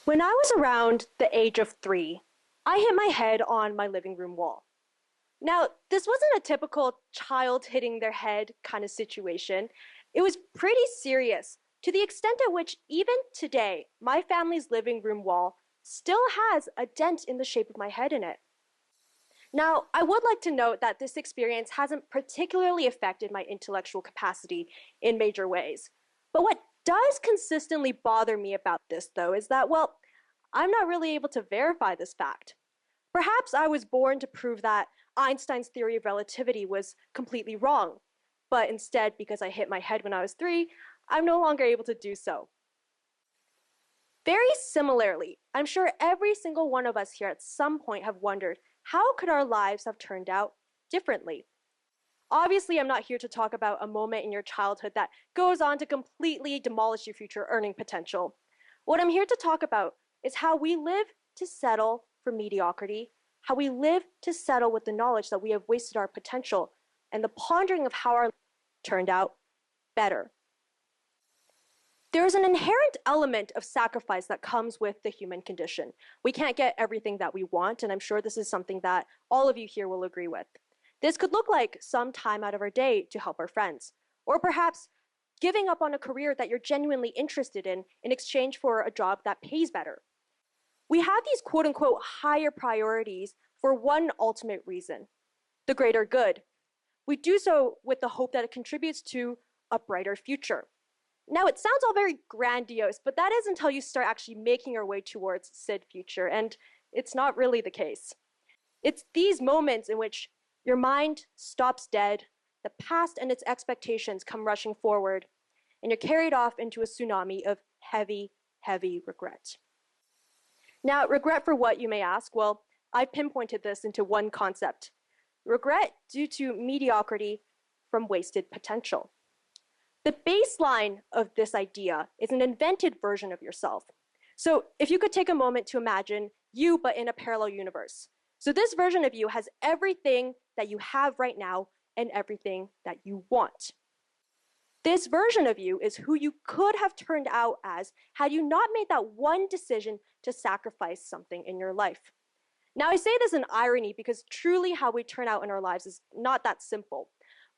When I was around the age of 3, I hit my head on my living room wall. Now, this wasn't a typical child hitting their head kind of situation. It was pretty serious, to the extent at which even today, my family's living room wall still has a dent in the shape of my head in it. Now, I would like to note that this experience hasn't particularly affected my intellectual capacity in major ways. But what does consistently bother me about this, though, is that, well, I'm not really able to verify this fact. Perhaps I was born to prove that Einstein's theory of relativity was completely wrong, but instead, because I hit my head when I was 3, I'm no longer able to do so. Very similarly, I'm sure every single one of us here at some point have wondered, how could our lives have turned out differently? Obviously, I'm not here to talk about a moment in your childhood that goes on to completely demolish your future earning potential. What I'm here to talk about is how we live to settle for mediocrity, how we live to settle with the knowledge that we have wasted our potential, and the pondering of how our lives turned out better. There is an inherent element of sacrifice that comes with the human condition. We can't get everything that we want, and I'm sure this is something that all of you here will agree with. This could look like some time out of our day to help our friends, or perhaps giving up on a career that you're genuinely interested in exchange for a job that pays better. We have these quote-unquote higher priorities for one ultimate reason, the greater good. We do so with the hope that it contributes to a brighter future. Now, it sounds all very grandiose, but that is until you start actually making your way towards said future, and it's not really the case. It's these moments in which your mind stops dead, the past and its expectations come rushing forward, and you're carried off into a tsunami of heavy, heavy regret. Now, regret for what, you may ask? Well, I've pinpointed this into one concept. Regret due to mediocrity from wasted potential. The baseline of this idea is an invented version of yourself. So if you could take a moment to imagine you, but in a parallel universe. So this version of you has everything that you have right now and everything that you want. This version of you is who you could have turned out as had you not made that one decision to sacrifice something in your life. Now, I say this in irony because truly how we turn out in our lives is not that simple.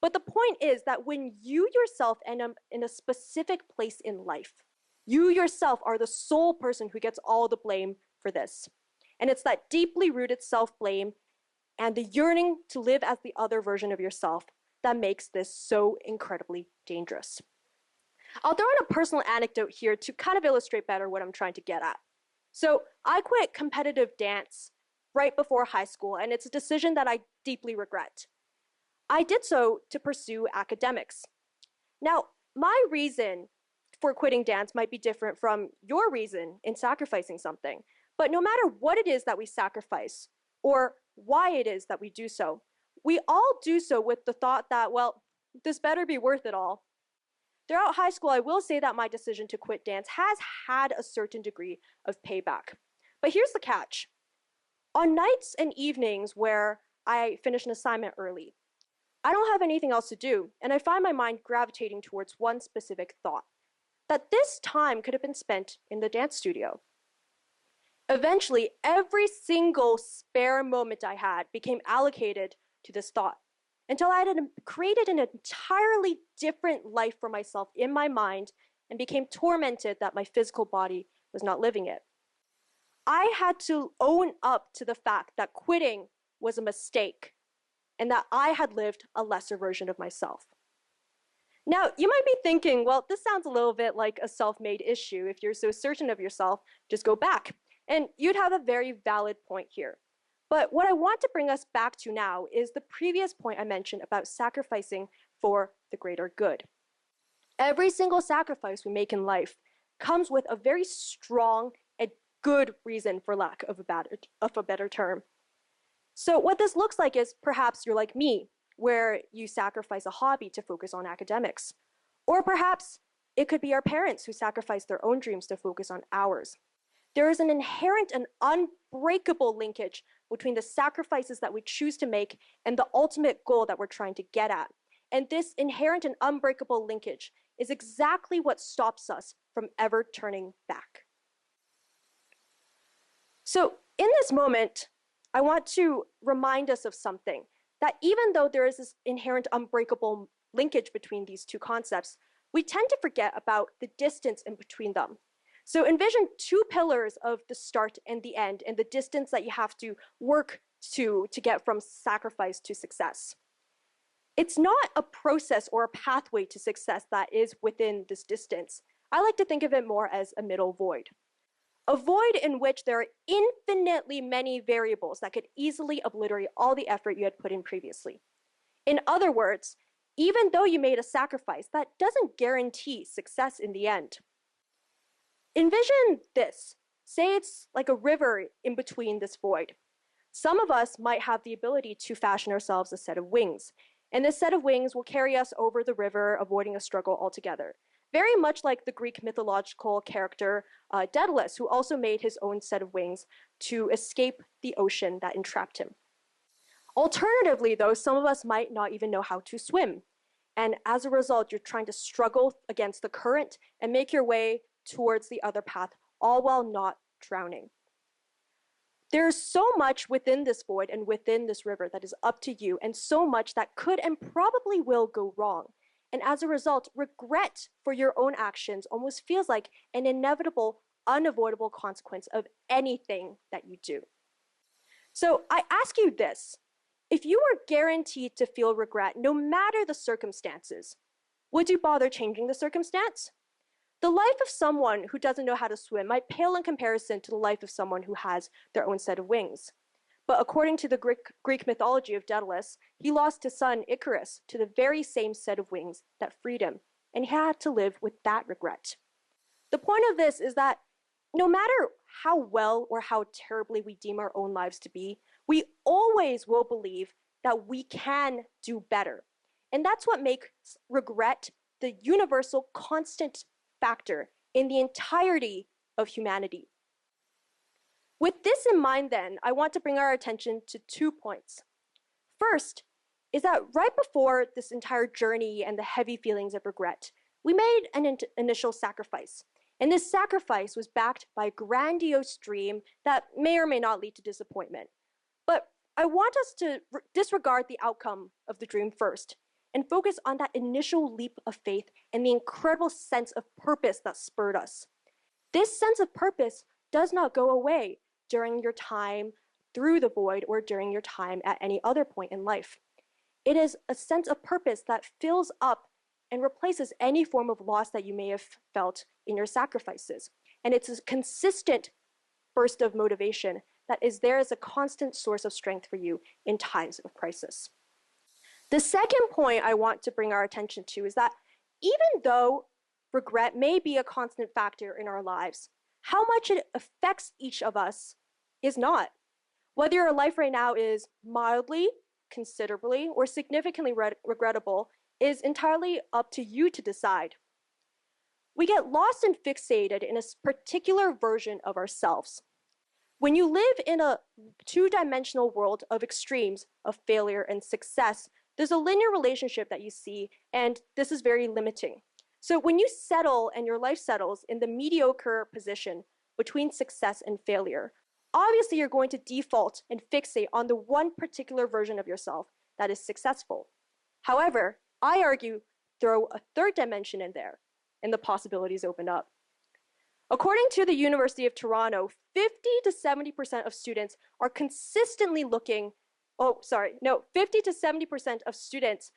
But the point is that when you yourself end up in a specific place in life, you yourself are the sole person who gets all the blame for this. And it's that deeply rooted self-blame and the yearning to live as the other version of yourself that makes this so incredibly dangerous. I'll throw in a personal anecdote here to kind of illustrate better what I'm trying to get at. So I quit competitive dance right before high school, and it's a decision that I deeply regret. I did so to pursue academics. Now, my reason for quitting dance might be different from your reason in sacrificing something, but no matter what it is that we sacrifice or why it is that we do so, we all do so with the thought that, well, this better be worth it all. Throughout high school, I will say that my decision to quit dance has had a certain degree of payback. But here's the catch. On nights and evenings where I finish an assignment early, I don't have anything else to do, and I find my mind gravitating towards one specific thought, that this time could have been spent in the dance studio. Eventually, every single spare moment I had became allocated to this thought, until I had created an entirely different life for myself in my mind and became tormented that my physical body was not living it. I had to own up to the fact that quitting was a mistake and that I had lived a lesser version of myself. Now, you might be thinking, well, this sounds a little bit like a self-made issue. If you're so certain of yourself, just go back. And you'd have a very valid point here. But what I want to bring us back to now is the previous point I mentioned about sacrificing for the greater good. Every single sacrifice we make in life comes with a very strong and good reason, for lack of a better term. So what this looks like is perhaps you're like me, where you sacrifice a hobby to focus on academics. Or perhaps it could be our parents who sacrifice their own dreams to focus on ours. There is an inherent and unbreakable linkage between the sacrifices that we choose to make and the ultimate goal that we're trying to get at. And this inherent and unbreakable linkage is exactly what stops us from ever turning back. So in this moment, I want to remind us of something, that even though there is this inherent unbreakable linkage between these two concepts, we tend to forget about the distance in between them. So envision two pillars of the start and the end, and the distance that you have to work to get from sacrifice to success. It's not a process or a pathway to success that is within this distance. I like to think of it more as a middle void. A void in which there are infinitely many variables that could easily obliterate all the effort you had put in previously. In other words, even though you made a sacrifice, that doesn't guarantee success in the end. Envision this. Say it's like a river in between this void. Some of us might have the ability to fashion ourselves a set of wings, and this set of wings will carry us over the river, avoiding a struggle altogether. Very much like the Greek mythological character Daedalus, who also made his own set of wings to escape the ocean that entrapped him. Alternatively, though, some of us might not even know how to swim. And as a result, you're trying to struggle against the current and make your way towards the other path, all while not drowning. There's so much within this void and within this river that is up to you, and so much that could and probably will go wrong. And as a result, regret for your own actions almost feels like an inevitable, unavoidable consequence of anything that you do. So I ask you this: if you were guaranteed to feel regret no matter the circumstances, would you bother changing the circumstance? The life of someone who doesn't know how to swim might pale in comparison to the life of someone who has their own set of wings. But according to the Greek mythology of Daedalus, he lost his son Icarus to the very same set of wings that freed him, and he had to live with that regret. The point of this is that no matter how well or how terribly we deem our own lives to be, we always will believe that we can do better. And that's what makes regret the universal constant factor in the entirety of humanity. With this in mind, then, I want to bring our attention to 2 points. First is that right before this entire journey and the heavy feelings of regret, we made an initial sacrifice. And this sacrifice was backed by a grandiose dream that may or may not lead to disappointment. But I want us to disregard the outcome of the dream first and focus on that initial leap of faith and the incredible sense of purpose that spurred us. This sense of purpose does not go away during your time through the void or during your time at any other point in life. It is a sense of purpose that fills up and replaces any form of loss that you may have felt in your sacrifices. And it's a consistent burst of motivation that is there as a constant source of strength for you in times of crisis. The second point I want to bring our attention to is that even though regret may be a constant factor in our lives, how much it affects each of us is not. Whether your life right now is mildly, considerably, or significantly regrettable is entirely up to you to decide. We get lost and fixated in a particular version of ourselves. When you live in a two-dimensional world of extremes of failure and success, there's a linear relationship that you see, and this is very limiting. So when you settle and your life settles in the mediocre position between success and failure, obviously you're going to default and fixate on the one particular version of yourself that is successful. However, I argue throw a third dimension in there, and the possibilities open up. According to the University of Toronto, 50 to 70% of students are consistently looking, 50 to 70% of students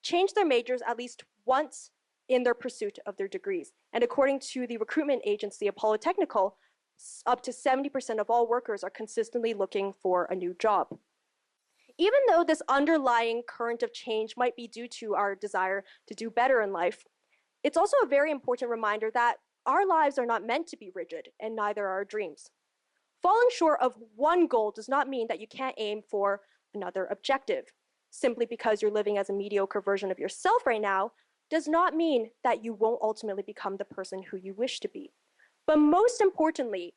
change their majors at least once in their pursuit of their degrees. And according to the recruitment agency Apollo Technical, up to 70% of all workers are consistently looking for a new job. Even though this underlying current of change might be due to our desire to do better in life, it's also a very important reminder that our lives are not meant to be rigid, and neither are our dreams. Falling short of one goal does not mean that you can't aim for another objective. Simply because you're living as a mediocre version of yourself right now does not mean that you won't ultimately become the person who you wish to be. But most importantly,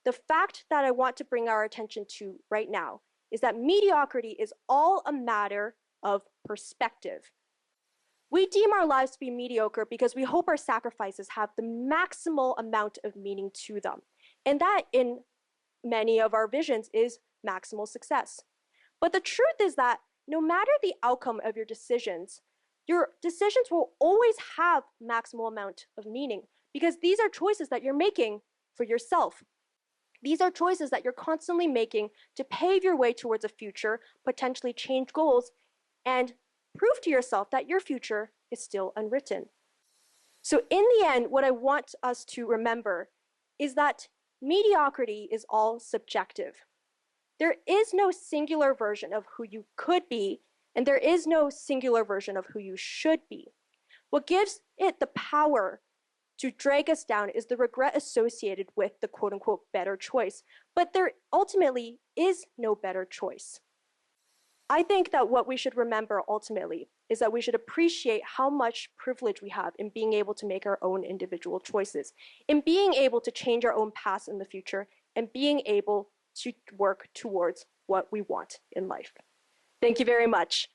the fact that I want to bring our attention to right now is that mediocrity is all a matter of perspective. We deem our lives to be mediocre because we hope our sacrifices have the maximal amount of meaning to them, and that in many of our visions is maximal success. But the truth is that no matter the outcome of your decisions will always have maximal amount of meaning because these are choices that you're making for yourself. These are choices that you're constantly making to pave your way towards a future, potentially change goals, and prove to yourself that your future is still unwritten. So in the end, what I want us to remember is that mediocrity is all subjective. There is no singular version of who you could be, and there is no singular version of who you should be. What gives it the power to drag us down is the regret associated with the quote unquote better choice. But there ultimately is no better choice. I think that what we should remember ultimately is that we should appreciate how much privilege we have in being able to make our own individual choices, in being able to change our own paths in the future, and being able to work towards what we want in life. Thank you very much.